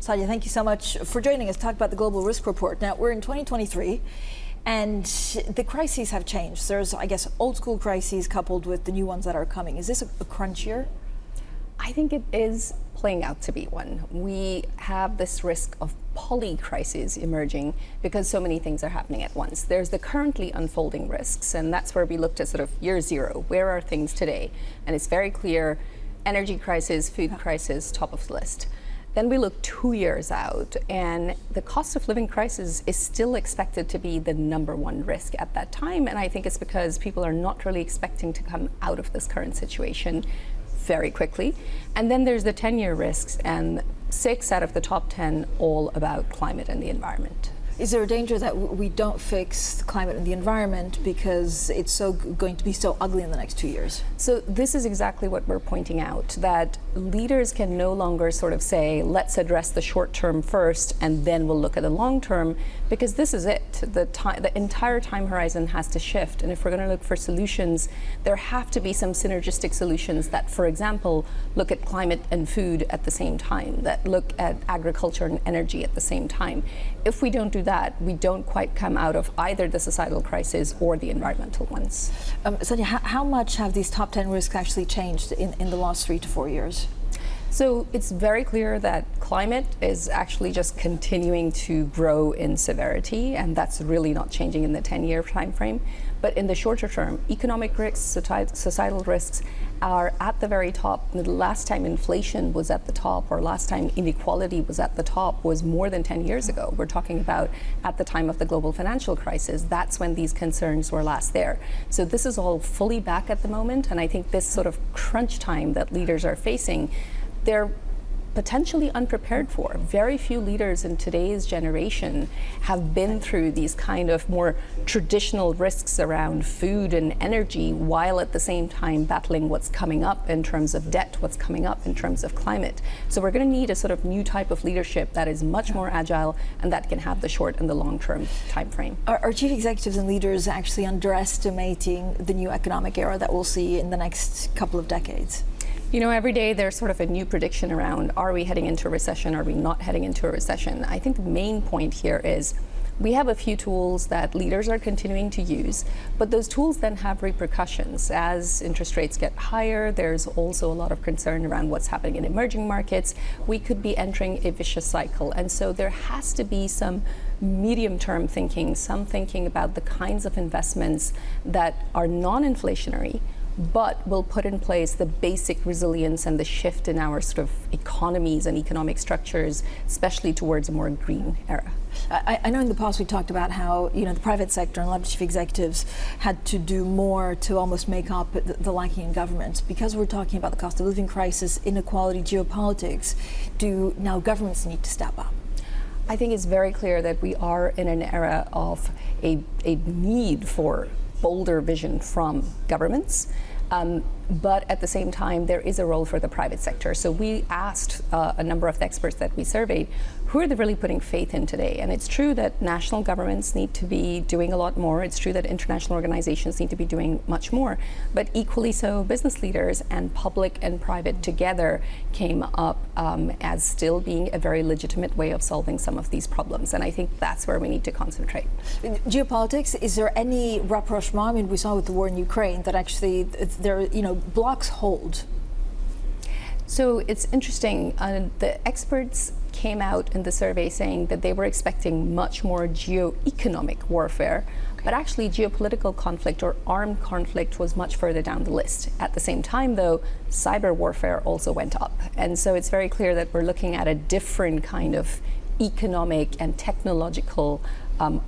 Saadia, thank you so much for joining us to talk about the Global Risk Report. Now, we're in 2023, and the crises have changed. There's, I guess, old school crises coupled with the new ones that are coming. Is this a crunch year? I think it is playing out to be one. We have this risk of poly-crises emerging because so many things are happening at once. There's the currently unfolding risks, and that's where we looked at sort of year zero. Where are things today? And it's very clear, energy crisis, food crisis, top of the list. Then we look 2 years out, and the cost of living crisis is still expected to be the #1 risk at that time. And I think it's because people are not really expecting to come out of this current situation very quickly. And then there's the 10-year risks, and 6 out of the top 10 all about climate and the environment. Is there a danger that we don't fix the climate and the environment because it's going to be so ugly in the next 2 years? So this is exactly what we're pointing out, that leaders can no longer sort of say, let's address the short term first and then we'll look at the long term, because this is it. The entire time horizon has to shift. And if we're going to look for solutions, there have to be some synergistic solutions that, for example, look at climate and food at the same time, that look at agriculture and energy at the same time. If we don't do that, we don't quite come out of either the societal crisis or the environmental ones. Saadia, how much have these top 10 risks actually changed in the last 3 to 4 years? So it's very clear that climate is actually just continuing to grow in severity, and that's really not changing in the 10-year time frame. But in the shorter term, economic risks, societal risks are at the very top. The last time inflation was at the top, or last time inequality was at the top, was more than 10 years ago. We're talking about at the time of the global financial crisis. That's when these concerns were last there. So this is all fully back at the moment, and I think this sort of crunch time that leaders are facing, they're potentially unprepared for. Very few leaders in today's generation have been through these kind of more traditional risks around food and energy, while at the same time battling what's coming up in terms of debt, what's coming up in terms of climate. So we're going to need a sort of new type of leadership that is much more agile and that can have the short and the long-term time frame. Are chief executives and leaders actually underestimating the new economic era that we'll see in the next couple of decades? You know, every day there's sort of a new prediction around, are we heading into a recession? Are we not heading into a recession? I think the main point here is we have a few tools that leaders are continuing to use, but those tools then have repercussions. As interest rates get higher, there's also a lot of concern around what's happening in emerging markets. We could be entering a vicious cycle. And so there has to be some medium-term thinking, some thinking about the kinds of investments that are non-inflationary, but will put in place the basic resilience and the shift in our sort of economies and economic structures, especially towards a more green era. I know in the past we talked about how, you know, the private sector and a lot of chief executives had to do more to almost make up the lacking in government. Because we're talking about the cost of living crisis, inequality, geopolitics, do now governments need to step up? I think it's very clear that we are in an era of a need for bolder vision from governments. But at the same time, there is a role for the private sector. So we asked a number of the experts that we surveyed, who are they really putting faith in today? And it's true that national governments need to be doing a lot more. It's true that international organizations need to be doing much more. But equally so, business leaders and public and private together came up as still being a very legitimate way of solving some of these problems. And I think that's where we need to concentrate. Geopolitics, is there any rapprochement? I mean, we saw with the war in Ukraine that actually there, you know, blocks hold. So it's interesting. The experts came out in the survey saying that they were expecting much more geo-economic warfare, but actually geopolitical conflict or armed conflict was much further down the list. At the same time, though, cyber warfare also went up. And so it's very clear that we're looking at a different kind of economic and technological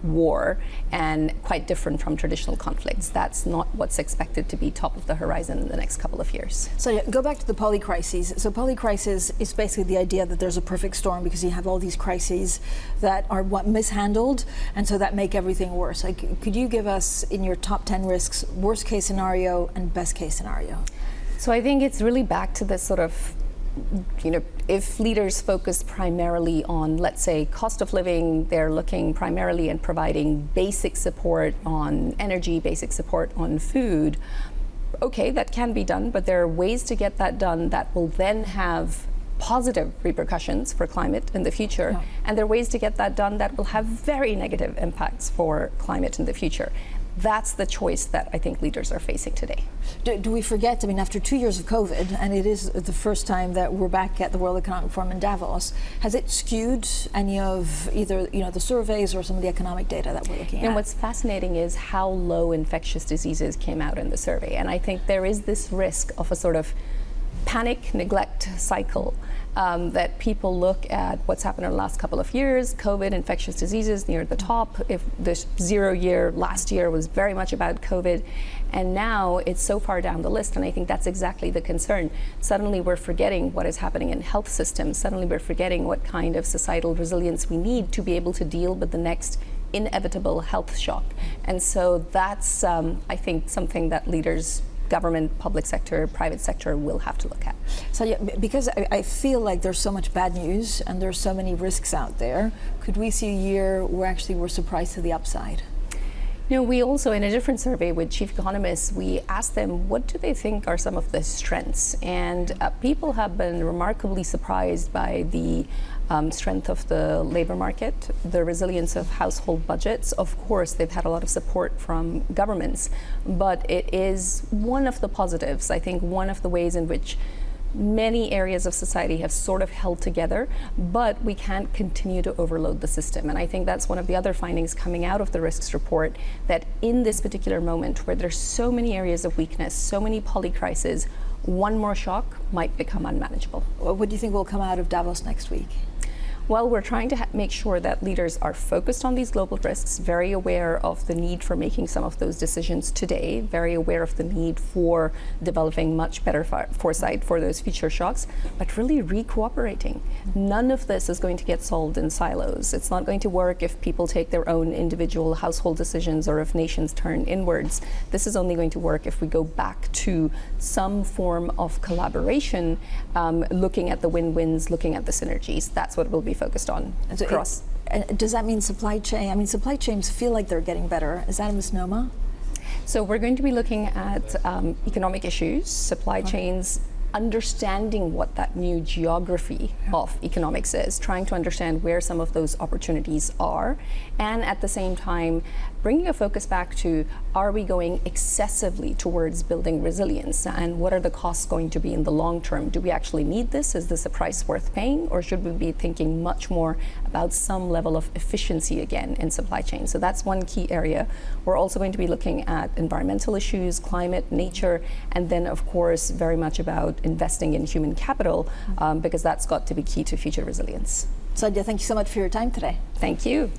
war, and quite different from traditional conflicts. That's not what's expected to be top of the horizon in the next couple of years. So yeah, go back to the polycrises. So polycrisis is basically the idea that there's a perfect storm because you have all these crises that are mishandled, and so that make everything worse. Like, could you give us, in your top 10 risks, worst case scenario and best case scenario? So I think it's really back to this sort of, you know, if leaders focus primarily on, let's say, cost of living, they're looking primarily at providing basic support on energy, basic support on food. Okay, that can be done, but there are ways to get that done that will then have positive repercussions for climate in the future, and there are ways to get that done that will have very negative impacts for climate in the future. That's the choice that I think leaders are facing today. Do we forget, I mean, after 2 years of COVID, and it is the first time that we're back at the World Economic Forum in Davos, has it skewed any of either, the surveys or some of the economic data that we're looking at? And what's fascinating is how low infectious diseases came out in the survey. And I think there is this risk of a sort of panic neglect cycle, that people look at what's happened in the last couple of years, COVID, infectious diseases near the top. If this 0 year last year was very much about COVID, and now it's so far down the list, and I think that's exactly the concern. Suddenly we're forgetting what is happening in health systems. Suddenly we're forgetting what kind of societal resilience we need to be able to deal with the next inevitable health shock. And so that's, I think, something that leaders, government, public sector, private sector will have to look at. So yeah, because I feel like there's so much bad news and there's so many risks out there, could we see a year where actually we're surprised to the upside? We also, in a different survey with chief economists, we asked them what do they think are some of the strengths, and people have been remarkably surprised by the strength of the labor market, the resilience of household budgets. Of course, they've had a lot of support from governments, but it is one of the positives. I think one of the ways in which many areas of society have sort of held together, but we can't continue to overload the system. And I think that's one of the other findings coming out of the risks report, that in this particular moment where there's so many areas of weakness, so many polycrises, one more shock might become unmanageable. What do you think will come out of Davos next week? Well, we're trying to make sure that leaders are focused on these global risks, very aware of the need for making some of those decisions today, very aware of the need for developing much better foresight for those future shocks, but really re-cooperating. None of this is going to get solved in silos. It's not going to work if people take their own individual household decisions or if nations turn inwards. This is only going to work if we go back to some form of collaboration, looking at the win-wins, looking at the synergies. That's what we'll be focused on across. Does that mean supply chain? I mean, supply chains feel like they're getting better. Is that a misnomer? So we're going to be looking at economic issues, supply chains, understanding what that new geography of economics is, trying to understand where some of those opportunities are, and at the same time bringing a focus back to, are we going excessively towards building resilience, and what are the costs going to be in the long term? Do we actually need this? Is this a price worth paying? Or should we be thinking much more about some level of efficiency again in supply chain? So that's one key area. We're also going to be looking at environmental issues, climate, nature, and then of course very much about investing in human capital, because that's got to be key to future resilience. Saadia, thank you so much for your time today. Thank you.